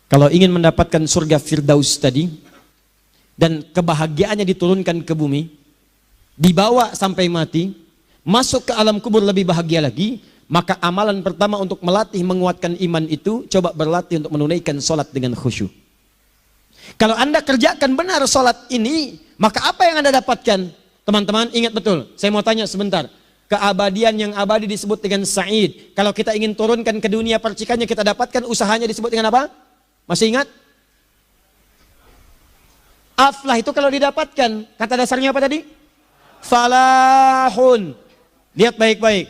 Kalau ingin mendapatkan surga Firdaus tadi, dan kebahagiaannya diturunkan ke bumi, dibawa sampai mati, masuk ke alam kubur lebih bahagia lagi, maka amalan pertama untuk melatih menguatkan iman itu, coba berlatih untuk menunaikan sholat dengan khusyuk. Kalau Anda kerjakan benar sholat ini, maka apa yang Anda dapatkan? Teman-teman ingat betul, saya mau tanya sebentar. Keabadian yang abadi disebut dengan sa'id. Kalau kita ingin turunkan ke dunia percikannya kita dapatkan, usahanya disebut dengan apa? Masih ingat? Aflah itu kalau didapatkan, kata dasarnya apa tadi? Falahun. Lihat baik-baik.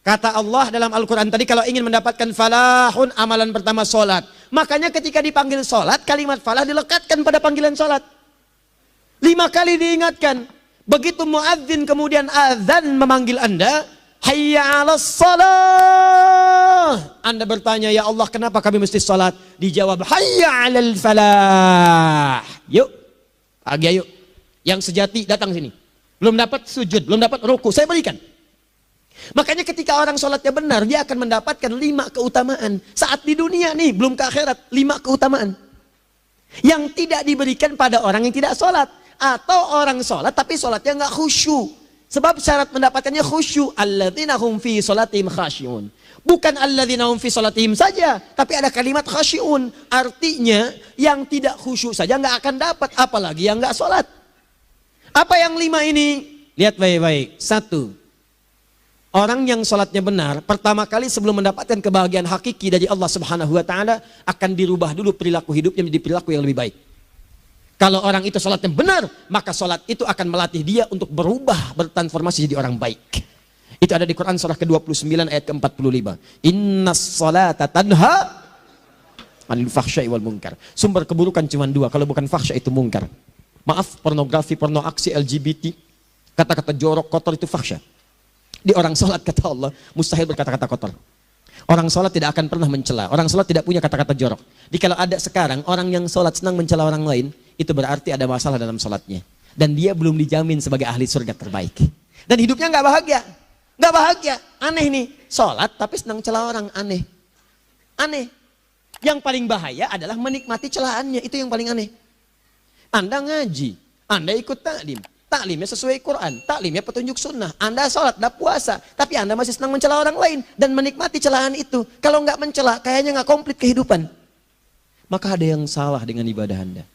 Kata Allah dalam Al-Quran tadi, kalau ingin mendapatkan falahun, amalan pertama sholat. Makanya ketika dipanggil sholat, kalimat falah dilekatkan pada panggilan sholat. 5 kali diingatkan. Begitu muadzin kemudian azan memanggil Anda, hayya 'alas shalah. Anda bertanya, ya Allah kenapa kami mesti sholat? Dijawab, hayya 'alal falah. Yuk, pagi ayo. Yang sejati datang sini. Belum dapat sujud, belum dapat ruku, saya berikan. Makanya ketika orang sholatnya benar, dia akan mendapatkan 5 keutamaan. Saat di dunia nih, belum ke akhirat, 5 keutamaan. Yang tidak diberikan pada orang yang tidak sholat. Atau orang sholat tapi sholatnya nggak khusyuk. Sebab syarat mendapatkannya khusyuk. Alladzina hum fi sholatihim khasyi'un. Bukan alladzina hum fi sholatihim saja, tapi ada kalimat khasyi'un. Artinya yang tidak khusyuk saja nggak akan dapat, apalagi yang nggak sholat. Apa yang 5 ini? Lihat baik-baik. 1. Orang yang sholatnya benar, pertama kali sebelum mendapatkan kebahagiaan hakiki dari Allah Subhanahu wa Ta'ala, akan dirubah dulu perilaku hidupnya menjadi perilaku yang lebih baik. Kalau orang itu sholatnya benar, maka sholat itu akan melatih dia untuk berubah, bertransformasi jadi orang baik. Itu ada di Quran surah ke-29 ayat ke-45. Innas sholata tanha anil fahsya'i wal munkar. Sumber keburukan cuma 2, kalau bukan fahsya itu munkar. Maaf, pornografi, porno aksi, LGBT, kata-kata jorok, kotor itu fahsya. Di orang sholat kata Allah, mustahil berkata-kata kotor. Orang sholat tidak akan pernah mencela. Orang sholat tidak punya kata-kata jorok. Jadi kalau ada sekarang orang yang sholat senang mencela orang lain, itu berarti ada masalah dalam sholatnya. Dan dia belum dijamin sebagai ahli surga terbaik. Dan hidupnya nggak bahagia. Nggak bahagia. Aneh nih. Sholat tapi senang celah orang. Aneh. Aneh. Yang paling bahaya adalah menikmati celahannya. Itu yang paling aneh. Anda ngaji. Anda ikut taklim. Taklimnya sesuai Quran, taklimnya petunjuk sunnah. Anda sholat, Anda puasa, tapi Anda masih senang mencela orang lain dan menikmati celahan itu. Kalau nggak mencela, kayaknya nggak komplit kehidupan. Maka ada yang salah dengan ibadah Anda.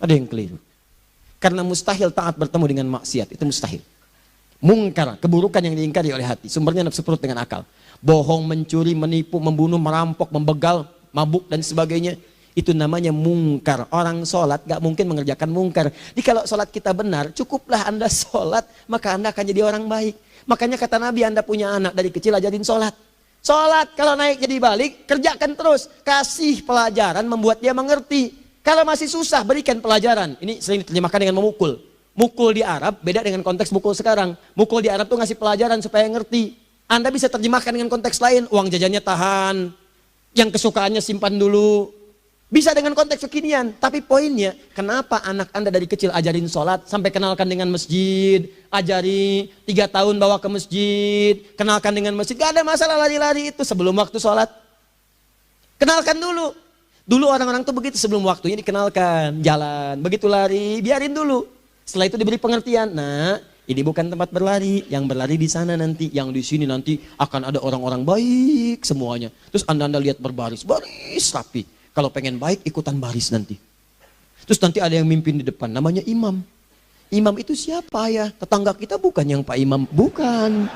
Ada yang keliru. Karena mustahil taat bertemu dengan maksiat, itu mustahil. Mungkar, keburukan yang diingkari oleh hati, sumbernya nafsu perut dengan akal. Bohong, mencuri, menipu, membunuh, merampok, membegal, mabuk dan sebagainya. Itu namanya mungkar. Orang sholat gak mungkin mengerjakan mungkar. Jadi kalau sholat kita benar, cukuplah Anda sholat, maka Anda akan jadi orang baik. Makanya kata Nabi, Anda punya anak dari kecil ajarin sholat. Sholat, kalau naik jadi balik, kerjakan terus. Kasih pelajaran membuat dia mengerti. Kalau masih susah, berikan pelajaran. Ini sering diterjemahkan dengan memukul. Mukul di Arab beda dengan konteks mukul sekarang. Mukul di Arab tuh ngasih pelajaran supaya ngerti. Anda bisa terjemahkan dengan konteks lain. Uang jajannya tahan, yang kesukaannya simpan dulu. Bisa dengan konteks kekinian, tapi poinnya, kenapa anak Anda dari kecil ajarin sholat, sampai kenalkan dengan masjid, ajari 3 tahun bawa ke masjid, kenalkan dengan masjid, gak ada masalah lari-lari itu sebelum waktu sholat. Kenalkan dulu. Dulu orang-orang tuh begitu, sebelum waktunya dikenalkan, jalan, begitu lari, biarin dulu. Setelah itu diberi pengertian, nah ini bukan tempat berlari, yang berlari di sana nanti, yang di sini nanti akan ada orang-orang baik semuanya. Terus Anda lihat berbaris, baris rapi. Kalau pengen baik, ikutan baris nanti. Terus nanti ada yang mimpin di depan, namanya imam. Imam itu siapa ya? Tetangga kita bukan yang Pak Imam. Bukan.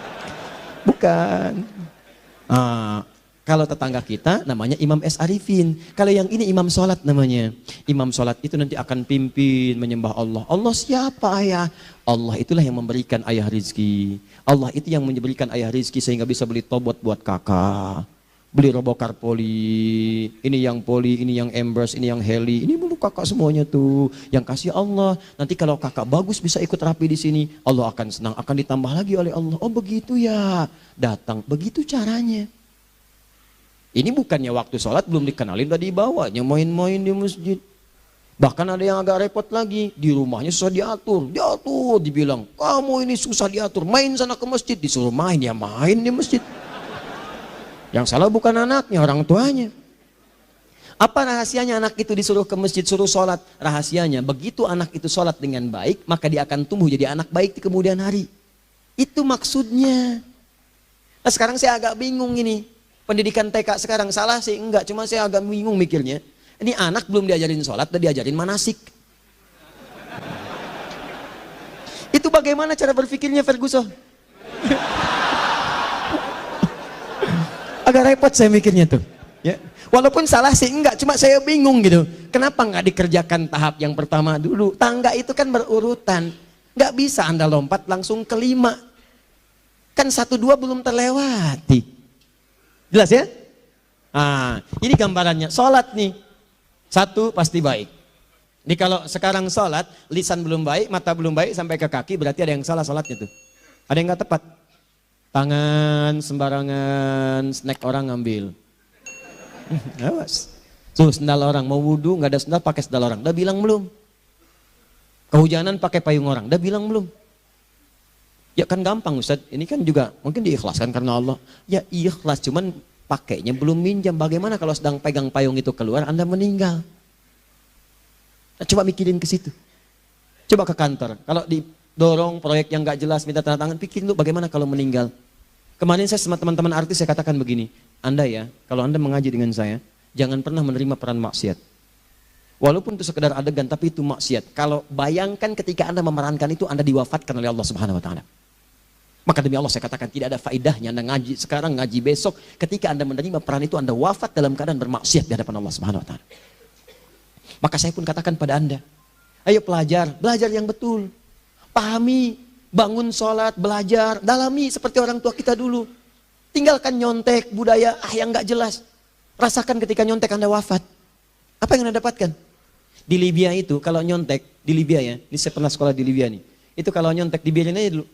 Bukan. Kalau tetangga kita namanya Imam S. Arifin. Kalau yang ini imam sholat namanya. Imam sholat itu nanti akan pimpin menyembah Allah. Allah siapa ya? Allah itulah yang memberikan ayah rizki. Allah itu yang memberikan ayah rizki sehingga bisa beli tobot buat kakak. Beli robokar poli, ini yang poli, ini yang embers, ini yang heli, ini dulu kakak semuanya tuh. Yang kasih Allah. Nanti kalau kakak bagus bisa ikut rapi di sini, Allah akan senang, akan ditambah lagi oleh Allah. Oh begitu ya, datang. Begitu caranya. Ini bukannya waktu sholat belum dikenalin tadi bawanya main-main di masjid. Bahkan ada yang agak repot lagi, di rumahnya susah diatur, dibilang kamu ini susah diatur, main sana ke masjid, disuruh main ya main di masjid. Yang salah bukan anaknya, orang tuanya. Apa rahasianya anak itu disuruh ke masjid, suruh sholat? Rahasianya, begitu anak itu sholat dengan baik, maka dia akan tumbuh jadi anak baik di kemudian hari. Itu maksudnya. Nah, sekarang saya agak bingung ini. Pendidikan TK sekarang salah sih? Enggak, cuma saya agak bingung mikirnya. Ini anak belum diajarin sholat, udah diajarin manasik. Itu bagaimana cara berpikirnya Ferguson? Agak repot saya mikirnya tuh. Ya. Walaupun salah sih enggak, cuma saya bingung gitu. Kenapa nggak dikerjakan tahap yang pertama dulu? Tangga itu kan berurutan. Nggak bisa Anda lompat langsung ke 5. Kan 1, 2 belum terlewati. Jelas ya? Nah, ini gambarannya. Sholat nih. 1 pasti baik. Jadi kalau sekarang sholat, lisan belum baik, mata belum baik, sampai ke kaki, berarti ada yang salah sholatnya tuh. Ada yang nggak tepat. Tangan sembarangan, snack orang ngambil. Awas. Tuh sendal orang, mau wudhu nggak ada sendal, pakai sendal orang. Udah bilang belum? Kehujanan pakai payung orang, udah bilang belum? Ya kan gampang Ustaz, ini kan juga mungkin diikhlaskan karena Allah. Ya ikhlas, cuman pakainya belum minjam. Bagaimana kalau sedang pegang payung itu keluar, Anda meninggal? Nah, coba mikirin ke situ. Coba ke kantor, kalau didorong proyek yang nggak jelas, minta tanda tangan, pikirin dulu bagaimana kalau meninggal. Kemarin saya sama teman-teman artis, saya katakan begini, Anda ya, kalau Anda mengaji dengan saya, jangan pernah menerima peran maksiat. Walaupun itu sekedar adegan, tapi itu maksiat. Kalau bayangkan ketika Anda memerankan itu, Anda diwafatkan oleh Allah Subhanahu Wa Taala. Maka demi Allah saya katakan tidak ada faedahnya Anda ngaji sekarang, ngaji besok. Ketika Anda menerima peran itu, Anda wafat dalam keadaan bermaksiat di hadapan Allah Subhanahu Wa Taala. Maka saya pun katakan pada Anda, ayo belajar yang betul. Pahami, bangun sholat, belajar, dalami seperti orang tua kita dulu. Tinggalkan nyontek, budaya yang gak jelas. Rasakan ketika nyontek Anda wafat. Apa yang Anda dapatkan? Di Libya itu, kalau nyontek, di Libya ya, ini saya pernah sekolah di Libya nih. Itu kalau nyontek, dibiarin aja dulu.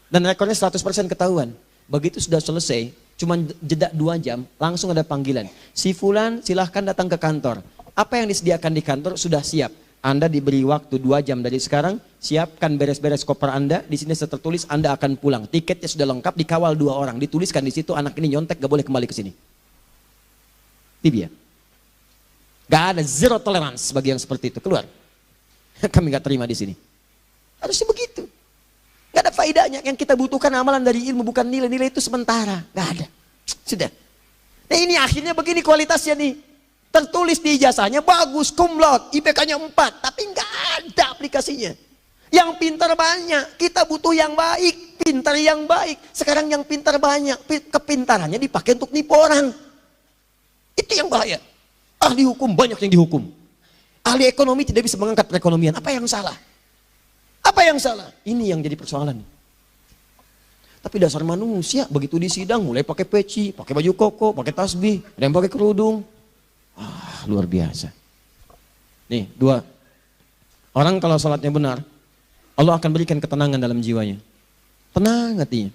Dan rekornya 100% ketahuan. Begitu sudah selesai, cuma jeda 2 jam, langsung ada panggilan. Si Fulan silahkan datang ke kantor. Apa yang disediakan di kantor sudah siap. Anda diberi waktu 2 jam dari sekarang, siapkan beres-beres koper Anda, di sini sudah tertulis Anda akan pulang. Tiketnya sudah lengkap, dikawal 2 orang, dituliskan di situ anak ini nyontek gak boleh kembali ke sini. Libya. Gak ada zero tolerance bagi yang seperti itu, keluar. Kami gak terima di sini. Harusnya begitu. Gak ada faedahnya, yang kita butuhkan amalan dari ilmu, bukan nilai-nilai itu sementara. Gak ada. Sudah. Nah ini akhirnya begini kualitasnya nih. Tertulis di ijazahnya bagus, cum laude, IPK-nya 4, tapi nggak ada aplikasinya. Yang pintar banyak, kita butuh yang baik, pintar yang baik. Sekarang yang pintar banyak, kepintarannya dipakai untuk nipu orang. Itu yang bahaya. Ahli hukum banyak yang dihukum. Ahli ekonomi tidak bisa mengangkat perekonomian. Apa yang salah? Apa yang salah? Ini yang jadi persoalan. Tapi dasar manusia, begitu di sidang mulai pakai peci, pakai baju koko, pakai tasbih, ada yang pakai kerudung. Luar biasa. Nih, 2. Orang kalau sholatnya benar, Allah akan berikan ketenangan dalam jiwanya. Tenang hatinya.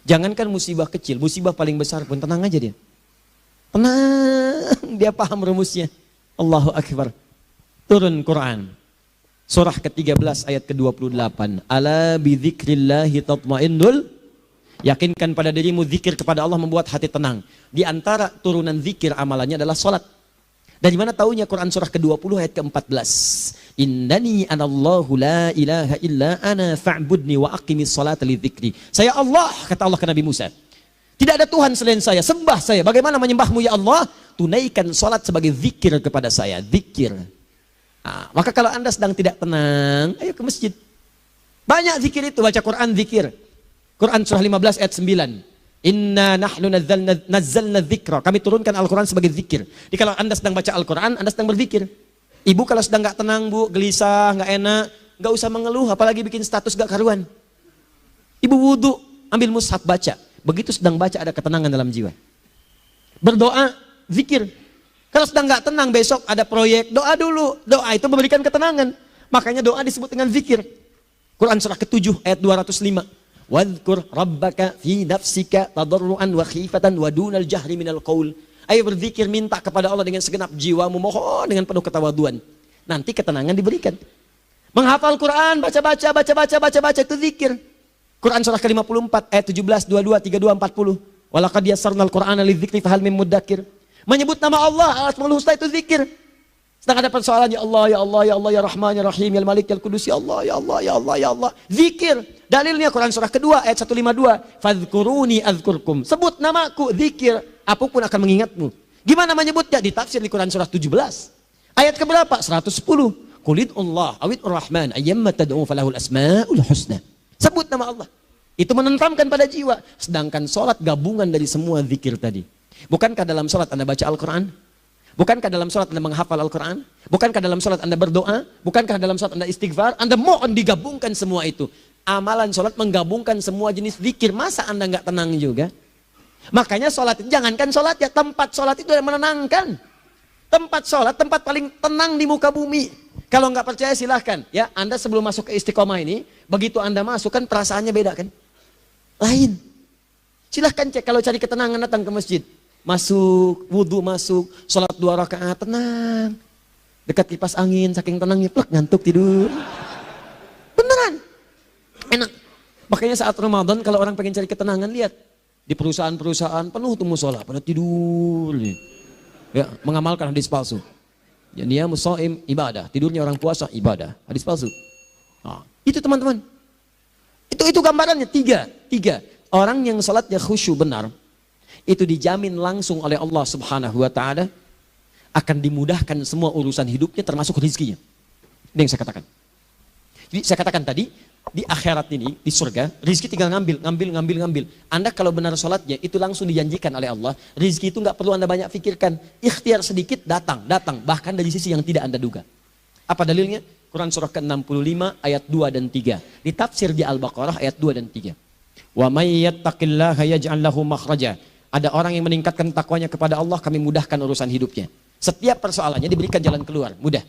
Jangankan musibah kecil, musibah paling besar pun tenang aja dia. Tenang, dia paham rumusnya. Allahu Akbar. Turun Quran. Surah ke-13 ayat ke-28. Ala bidzikrillahi tatmainnul. Yakinkan pada dirimu, zikir kepada Allah membuat hati tenang. Di antara turunan zikir amalannya adalah sholat. Dari mana taunya? Quran surah ke-20 ayat ke-14. Innani anallahu la ilaha illa ana fa'budni wa aqimis salata li dzikri. Saya Allah, kata Allah ke Nabi Musa. Tidak ada Tuhan selain saya, sembah saya. Bagaimana menyembahmu ya Allah? Tunaikan sholat sebagai zikir kepada saya. Zikir. Nah, maka kalau Anda sedang tidak tenang, ayo ke masjid. Banyak zikir itu, baca Quran zikir. Quran surah 15 ayat 9. Inna nahnu nazzalna dzikra. Kami turunkan Al-Quran sebagai zikir. Jadi kalau Anda sedang baca Al-Quran, Anda sedang berzikir. Ibu kalau sedang gak tenang, Bu, gelisah, gak enak, gak usah mengeluh, apalagi bikin status gak karuan. Ibu wudhu, ambil mushaf baca. Begitu sedang baca ada ketenangan dalam jiwa. Berdoa, zikir. Kalau sedang gak tenang, besok ada proyek, doa dulu. Doa itu memberikan ketenangan. Makanya doa disebut dengan zikir. Quran surah ke-7 ayat 205. Wadhkur rabbaka fi nafsika tadarruan wa khifatan wa dunal jahri minal qaul. Ayo berzikir, minta kepada Allah dengan segenap jiwamu, mohon dengan penuh ketawaduan. Nanti ketenangan diberikan. Menghafal Quran, baca itu zikir. Quran surah ke-54 ayat 17, 22, 32, 40. Walaqad yassarnal Qur'ana lidzikri fahal mim mudzakir. Menyebut nama Allah, Asmaul Husna itu zikir. Sedang ada persoalan, ya Allah, ya Allah, ya Allah, ya Rahman, ya Rahim, ya Malik, ya Kudus, ya Allah, ya Allah, ya Allah, ya Allah. Zikir. Dalilnya Quran surah kedua ayat 152. Fadhkuruni azkurkum. Sebut namaku, zikir. Apapun akan mengingatmu. Gimana menyebutnya? Ditafsir di Quran surah 17. Ayat keberapa? 110. Qulid Allah, awid Rahman, ayyamma tad'u falahul asma'ul husna. Sebut nama Allah. Itu menentramkan pada jiwa. Sedangkan sholat gabungan dari semua zikir tadi. Bukankah dalam sholat Anda baca Al-Quran? Bukankah dalam sholat Anda menghafal Al-Quran? Bukankah dalam sholat Anda berdoa? Bukankah dalam sholat Anda istighfar? Anda mohon digabungkan semua itu. Amalan sholat menggabungkan semua jenis zikir. Masa Anda nggak tenang juga? Makanya sholat itu, jangankan sholat ya, tempat sholat itu yang menenangkan. Tempat sholat, tempat paling tenang di muka bumi. Kalau nggak percaya silahkan. Ya, Anda sebelum masuk ke istiqomah ini, begitu Anda masuk kan perasaannya beda kan? Lain. Silahkan cek kalau cari ketenangan datang ke masjid. Masuk, wudhu masuk, sholat 2 rakaat, tenang. Dekat kipas angin, saking tenangnya, plek, ngantuk tidur. Beneran. Enak. Makanya saat Ramadan kalau orang pengen cari ketenangan, lihat. Di perusahaan-perusahaan penuh tuh musola, pada tidur. Ya, mengamalkan hadis palsu. Ya, dia musoim ibadah, tidurnya orang puasa ibadah, hadis palsu. Nah, itu teman-teman. Itu gambarannya, tiga. Orang yang sholatnya khusyuk benar, itu dijamin langsung oleh Allah Subhanahu wa Ta'ala akan dimudahkan semua urusan hidupnya termasuk rezekinya. Ini yang saya katakan. Jadi saya katakan tadi, di akhirat ini, di surga, rezeki tinggal ngambil. Anda kalau benar sholatnya, itu langsung dijanjikan oleh Allah. Rezeki itu nggak perlu Anda banyak pikirkan. Ikhtiar sedikit, datang. Bahkan dari sisi yang tidak Anda duga. Apa dalilnya? Quran surah ke-65 ayat 2 dan 3. Ditafsir di Al-Baqarah ayat 2 dan 3. Wa may yattaqillaha yaj'al lahu makhraja. Ada orang yang meningkatkan takwanya kepada Allah, kami mudahkan urusan hidupnya. Setiap persoalannya diberikan jalan keluar, mudah.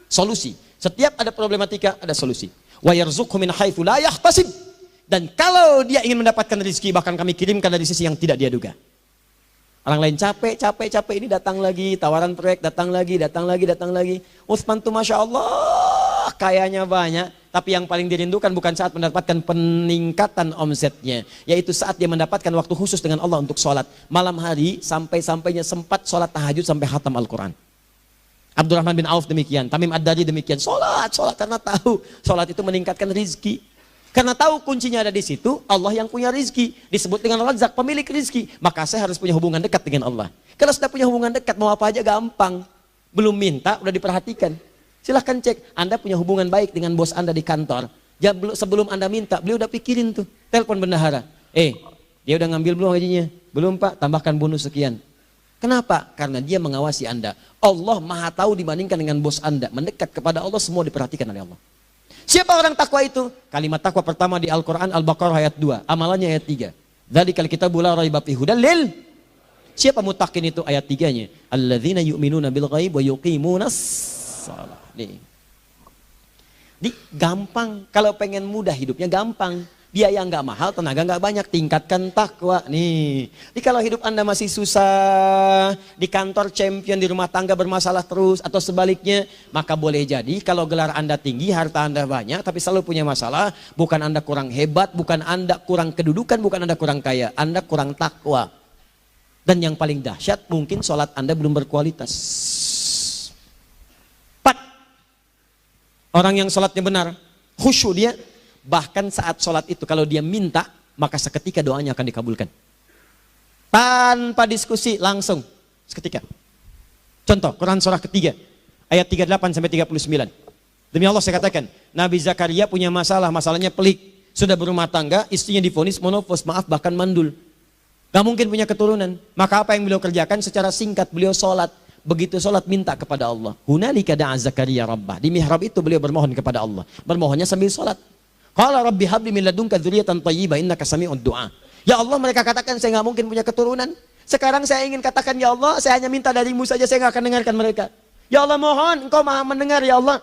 Solusi. Setiap ada problematika, ada solusi. Wa yarzuqhu min haitsu la yahtasib. Dan kalau dia ingin mendapatkan rezeki, bahkan kami kirimkan dari sisi yang tidak dia duga. Orang lain capek ini datang lagi, tawaran proyek datang lagi. Utsman tuh Masya Allah, kayanya banyak. Tapi yang paling dirindukan bukan saat mendapatkan peningkatan omsetnya. Yaitu saat dia mendapatkan waktu khusus dengan Allah untuk sholat. Malam hari sampai-sampainya sempat sholat tahajud sampai khatam Al-Quran. Abdurrahman bin Auf demikian, Tamim Ad-Dari demikian. Sholat karena tahu sholat itu meningkatkan rizki. Karena tahu kuncinya ada di situ, Allah yang punya rizki. Disebut dengan Razak, pemilik rizki. Maka saya harus punya hubungan dekat dengan Allah. Kalau sudah punya hubungan dekat, mau apa aja gampang. Belum minta, udah diperhatikan. Silahkan cek, Anda punya hubungan baik dengan bos Anda di kantor. Ya, sebelum Anda minta, beliau udah pikirin tuh. Telepon bendahara. Dia udah ngambil belum gajinya? Belum Pak, tambahkan bonus sekian. Kenapa? Karena dia mengawasi Anda. Allah maha tahu dibandingkan dengan bos Anda. Mendekat kepada Allah, semua diperhatikan oleh Allah. Siapa orang takwa itu? Kalimat takwa pertama di Al-Quran, Al-Baqarah ayat 2. Amalannya ayat 3. Dzalikal kitabu la raiba fihi hudal lil. Siapa muttaqin itu? Ayat 3-nya. Alladzina yu'minuna bil ghaib wa yuqimunas shalah. Nih. Gampang. Kalau pengen mudah hidupnya gampang. Biaya nggak mahal, tenaga nggak banyak. Tingkatkan takwa. Nih. Jadi kalau hidup Anda masih susah, di kantor champion, di rumah tangga bermasalah terus, atau sebaliknya, maka boleh jadi kalau gelar Anda tinggi, harta Anda banyak, tapi selalu punya masalah, bukan Anda kurang hebat, bukan Anda kurang kedudukan, bukan Anda kurang kaya, Anda kurang takwa. Dan yang paling dahsyat, mungkin sholat Anda belum berkualitas. Orang yang sholatnya benar, khusyuk dia, bahkan saat sholat itu kalau dia minta, maka seketika doanya akan dikabulkan. Tanpa diskusi, langsung, seketika. Contoh, Quran surah ketiga, ayat 38-39. Demi Allah saya katakan, Nabi Zakaria punya masalahnya pelik. Sudah berumah tangga, istrinya divonis monofos, maaf bahkan mandul. Gak mungkin punya keturunan. Maka apa yang beliau kerjakan? Secara singkat, beliau sholat. Begitu sholat minta kepada Allah. Hunalika da'a Zakaria rabbah. Di mihrab itu beliau bermohon kepada Allah. Bermohonnya sambil sholat. Qala rabbi habli min ladunka dzurriyyatan thayyibah innaka sami'ud du'a. Ya Allah, mereka katakan saya nggak mungkin punya keturunan. Sekarang saya ingin katakan ya Allah, saya hanya minta darimu saja, saya nggak akan dengarkan mereka. Ya Allah mohon, engkau maha mendengar ya Allah.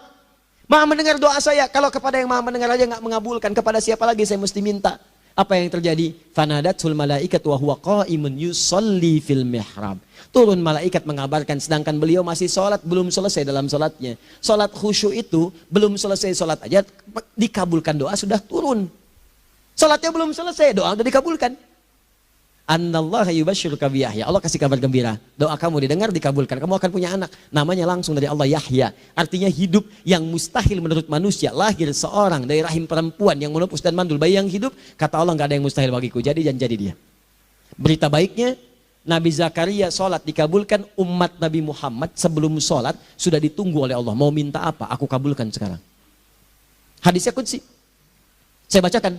Maha mendengar doa saya. Kalau kepada yang maha mendengar aja nggak mengabulkan, kepada siapa lagi saya mesti minta? Apa yang terjadi? Fanadatul malaikat wa huwa qa'imun yusalli fil mihrab. Turun malaikat mengabarkan sedangkan beliau masih sholat, belum selesai dalam sholatnya. Sholat khusyuk itu belum selesai sholat aja dikabulkan, doa sudah turun. Sholatnya belum selesai, doa sudah dikabulkan. Annallaha yubashshiruka bi Yahya. Allah kasih kabar gembira. Doa kamu didengar, dikabulkan. Kamu akan punya anak. Namanya langsung dari Allah Yahya. Artinya hidup yang mustahil menurut manusia. Lahir seorang dari rahim perempuan yang menepus dan mandul. Bayi yang hidup, kata Allah nggak ada yang mustahil bagiku. Jadi dan jadi dia. Berita baiknya, Nabi Zakaria sholat dikabulkan. Umat Nabi Muhammad sebelum sholat sudah ditunggu oleh Allah. Mau minta apa? Aku kabulkan sekarang. Hadisnya qudsi. Saya bacakan.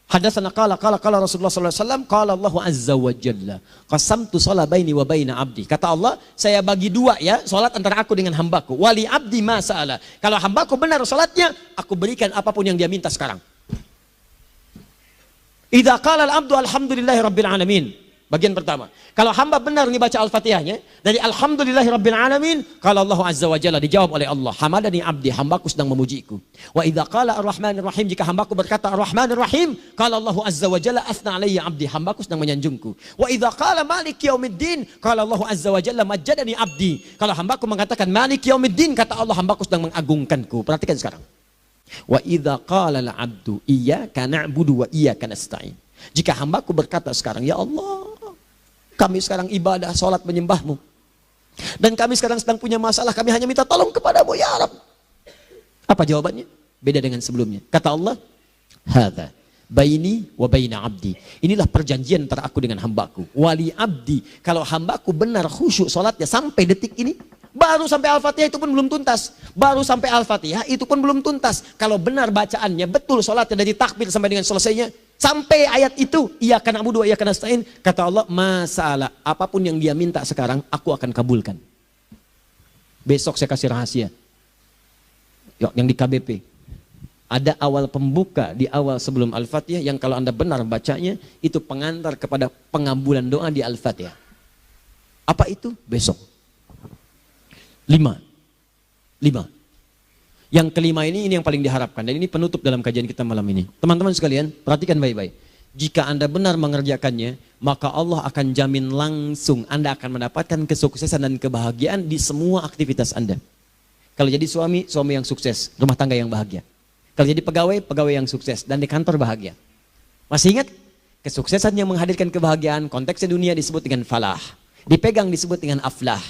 Hadatsana qala Rasulullah sallallahu alaihi wasallam qala Allah azza wa jalla qasamtu shalah baini wa baina abdi. Kata Allah, saya bagi dua ya salat antara aku dengan hambaku. Wali abdi ma sa'ala. Kalau hambaku benar salatnya, aku berikan apapun yang dia minta sekarang. Idza qala al-abdu alhamdulillahi rabbil alamin. Bagian pertama, kalau hamba benar ngebaca Al-Fatihahnya dari alhamdulillahi rabbil alamin, kalau Allah azza wa jalla dijawab oleh Allah, hamadani abdi, hambaku sedang memujiku. Wa idza qala ar-rahmanir rahim, jika hambaku berkata ar-rahmanir rahim, kalau Allah azza wa jalla asna alayya abdi, hambaku sedang menyanjungku. Wa idza qala maliki yaumiddin, kalau Allah azza wa jalla majjadani abdi, kalau hambaku mengatakan maliki yaumiddin, kata Allah hambaku sedang mengagungkanku. Perhatikan sekarang. Wa idza qala al-abdu iyyaka na'budu wa iyyaka nasta'in. Jika hambaku berkata sekarang, ya Allah, kami sekarang ibadah, sholat menyembahmu. Dan kami sekarang sedang punya masalah, kami hanya minta tolong kepadamu ya Rabb. Apa jawabannya? Beda dengan sebelumnya. Kata Allah, hadza baini wa baina abdi. Inilah perjanjian antara aku dengan hambaku. Wali abdi, kalau hambaku benar khusyuk sholatnya sampai detik ini, baru sampai Al-Fatihah itu pun belum tuntas. Baru sampai Al-Fatihah itu pun belum tuntas. Kalau benar bacaannya, betul sholatnya dari takbir sampai dengan selesainya, sampai ayat itu, iyyaka na'budu wa iyyaka nasta'in, kata Allah, masalah apapun yang dia minta sekarang, aku akan kabulkan. Besok saya kasih rahasia. Yang di KBP. Ada awal pembuka di awal sebelum Al-Fatihah yang kalau Anda benar bacanya, itu pengantar kepada pengabulan doa di Al-Fatihah. Apa itu? Besok. 5. Yang kelima ini yang paling diharapkan. Dan ini penutup dalam kajian kita malam ini. Teman-teman sekalian, perhatikan baik-baik. Jika Anda benar mengerjakannya, maka Allah akan jamin langsung Anda akan mendapatkan kesuksesan dan kebahagiaan di semua aktivitas Anda. Kalau jadi suami, suami yang sukses, rumah tangga yang bahagia. Kalau jadi pegawai, pegawai yang sukses, dan di kantor bahagia. Masih ingat? Kesuksesan yang menghadirkan kebahagiaan, konteksnya dunia disebut dengan falah. Dipegang disebut dengan aflah.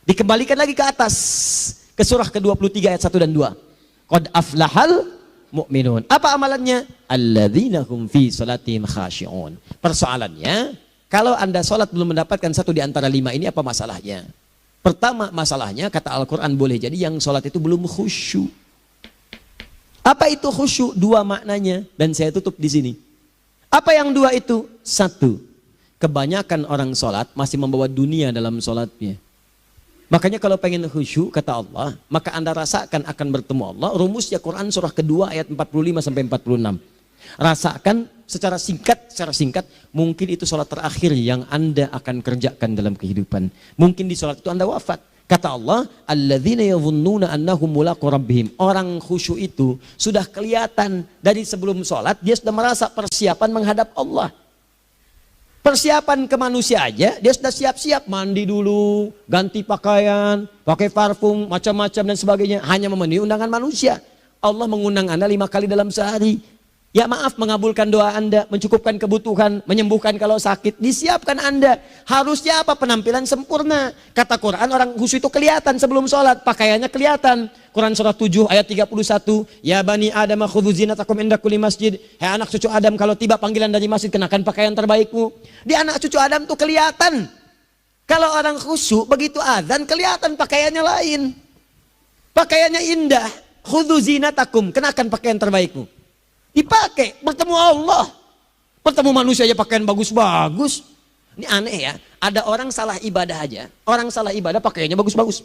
Dikembalikan lagi ke atas. Ke surah ke-23 ayat 1 dan 2. Qad aflahal mu'minun. Apa amalannya? Alladzina hum fi salatihim khashi'un. Persoalannya, kalau Anda salat belum mendapatkan satu di antara 5 ini, apa masalahnya? Pertama masalahnya, kata Al-Quran, boleh jadi yang salat itu belum khusyuk. Apa itu khusyuk? 2 maknanya, dan saya tutup di sini. Apa yang 2 itu? 1, kebanyakan orang salat masih membawa dunia dalam salatnya. Makanya kalau pengen khusyuk, kata Allah, maka Anda rasakan akan bertemu Allah. Rumusnya Quran surah kedua ayat 45 sampai 46. Rasakan secara singkat, mungkin itu sholat terakhir yang Anda akan kerjakan dalam kehidupan. Mungkin di sholat itu Anda wafat. Kata Allah, alladzina yadhunnuna annahum mulaqu rabbihim. Orang khusyuk itu sudah kelihatan dari sebelum sholat, dia sudah merasa persiapan menghadap Allah. Persiapan ke manusia aja, dia sudah siap-siap, mandi dulu, ganti pakaian, pakai parfum, macam-macam dan sebagainya. Hanya memenuhi undangan manusia. Allah mengundang Anda 5 kali dalam sehari. Ya maaf, mengabulkan doa Anda, mencukupkan kebutuhan, menyembuhkan kalau sakit, disiapkan Anda. Harusnya apa? Penampilan sempurna. Kata Quran, orang khusyuk itu kelihatan sebelum sholat, pakaiannya kelihatan. Quran surah 7 ayat 31, ya bani Adam khudzu zinatakum inda kulli masjid. Hai anak cucu Adam, kalau tiba panggilan dari masjid, kenakan pakaian terbaikmu. Di anak cucu Adam tuh kelihatan. Kalau orang khusyuk, begitu azan kelihatan pakaiannya lain. Pakaiannya indah. Khudzu zinatakum, kenakan pakaian terbaikmu. Dipakai, bertemu Allah. Bertemu manusia aja pakaian bagus-bagus. Ini aneh ya, ada orang salah ibadah aja. Orang salah ibadah pakaiannya bagus-bagus.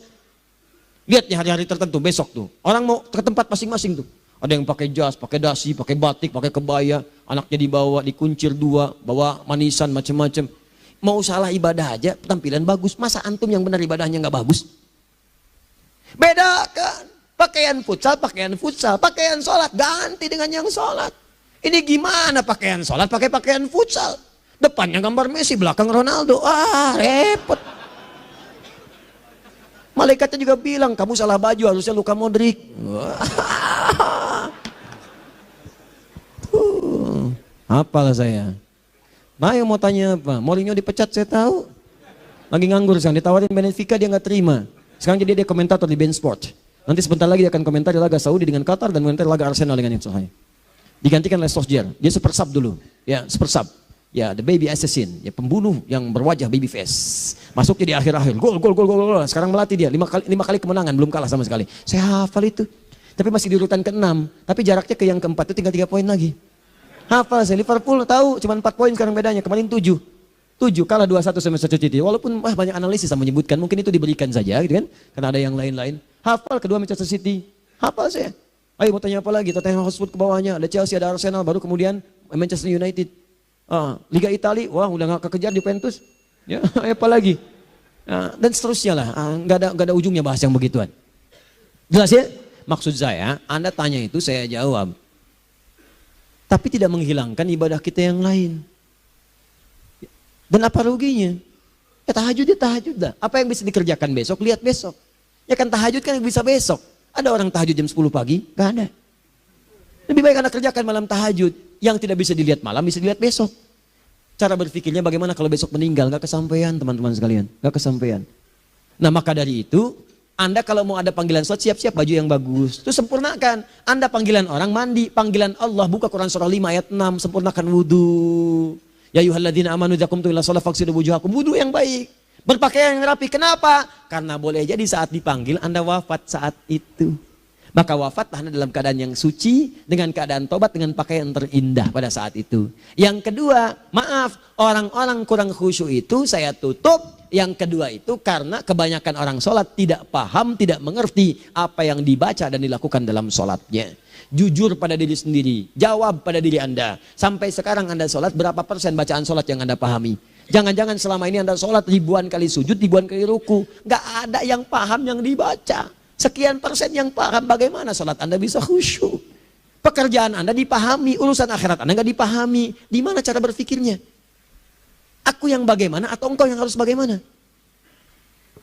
Lihat nih hari-hari tertentu, besok tuh. Orang mau ke tempat masing-masing tuh. Ada yang pakai jas, pakai dasi, pakai batik, pakai kebaya. Anaknya dibawa, dikuncir 2, bawa manisan, macam-macam. Mau salah ibadah aja, tampilan bagus. Masa antum yang benar ibadahnya nggak bagus? Bedakan. Pakaian futsal, pakaian sholat, ganti dengan yang sholat. Ini gimana pakaian sholat, pakai pakaian futsal. Depannya gambar Messi, belakang Ronaldo. Repot. Malaikatnya juga bilang, kamu salah baju, harusnya Luka Modric. Apalah saya. Nah, yang mau tanya apa? Mourinho dipecat saya tahu. Lagi nganggur sekarang, ditawarin Benfica dia nggak terima. Sekarang jadi dia komentator di BeIN Sport. Nanti sebentar lagi dia akan komentari laga Saudi dengan Qatar dan komentari laga Arsenal dengan Inter. Digantikan oleh Solskjaer. Dia super sub dulu. Ya, super sub. Ya, the baby assassin, ya pembunuh yang berwajah baby face. Masuknya di akhir-akhir, gol. Sekarang melatih dia 5 kali kemenangan, belum kalah sama sekali. Saya hafal itu. Tapi masih di urutan ke-6, tapi jaraknya ke yang ke-4 itu tinggal 3 poin lagi. Hafal saya, Liverpool tahu cuma 4 poin sekarang bedanya, kemarin 7 kalah 2-1 sama Manchester City. Walaupun banyak analisis yang menyebutkan mungkin itu diberikan saja gitu kan, karena ada yang lain-lain. Hafal kedua Manchester City, hafal saya. Ayo mau tanya apa lagi? Tottenham Hotspur ke bawahnya, ada Chelsea, ada Arsenal, baru kemudian Manchester United. Liga Italia, wah udah gak kekejar Juventus, ya apa lagi, dan seterusnya lah, nggak ada ujungnya bahas yang begituan. Jelas ya? Maksud saya, Anda tanya itu saya jawab, tapi tidak menghilangkan ibadah kita yang lain. Dan apa ruginya? Ya tahajud dah. Apa yang bisa dikerjakan besok, lihat besok. Ya kan tahajud kan bisa besok. Ada orang tahajud jam 10 pagi? Gak ada. Lebih baik Anda kerjakan malam tahajud. Yang tidak bisa dilihat malam, bisa dilihat besok. Cara berpikirnya bagaimana kalau besok meninggal? Gak kesampaian teman-teman sekalian. Gak kesampaian. Nah maka dari itu, Anda kalau mau ada panggilan sholat, siap-siap baju yang bagus. Itu sempurnakan. Anda panggilan orang mandi, panggilan Allah. Buka Quran surah 5 ayat 6, sempurnakan wudhu. Ya ayyuhalladzina amanu idza qumtum ila shalah faghsilu wujuhakum. Wudhu yang baik. Berpakaian yang rapi. Kenapa? Karena boleh jadi saat dipanggil Anda wafat saat itu. Maka wafat Anda dalam keadaan yang suci, dengan keadaan tobat, dengan pakaian terindah pada saat itu. Yang kedua, maaf, orang-orang kurang khusyuk itu saya tutup. Yang kedua itu karena kebanyakan orang sholat tidak paham, tidak mengerti apa yang dibaca dan dilakukan dalam sholatnya. Jujur pada diri sendiri, jawab pada diri Anda. Sampai sekarang Anda sholat, berapa persen bacaan sholat yang Anda pahami? Jangan-jangan selama ini Anda sholat ribuan kali sujud, ribuan kali ruku. Gak ada yang paham yang dibaca. Sekian persen yang paham, bagaimana sholat Anda bisa khusyuk. Pekerjaan Anda dipahami, urusan akhirat Anda gak dipahami. Di mana cara berpikirnya? Aku yang bagaimana atau engkau yang harus bagaimana?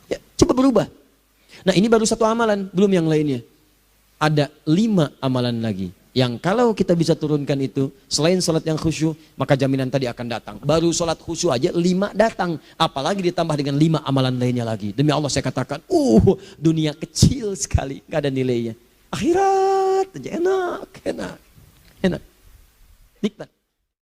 Ya, coba berubah. Nah ini baru satu amalan, belum yang lainnya. Ada 5 amalan lagi. Yang kalau kita bisa turunkan itu, selain sholat yang khusyuk, maka jaminan tadi akan datang. Baru sholat khusyuk aja 5 datang. Apalagi ditambah dengan 5 amalan lainnya lagi. Demi Allah saya katakan, dunia kecil sekali, gak ada nilainya. Akhirat aja enak. Nikmat.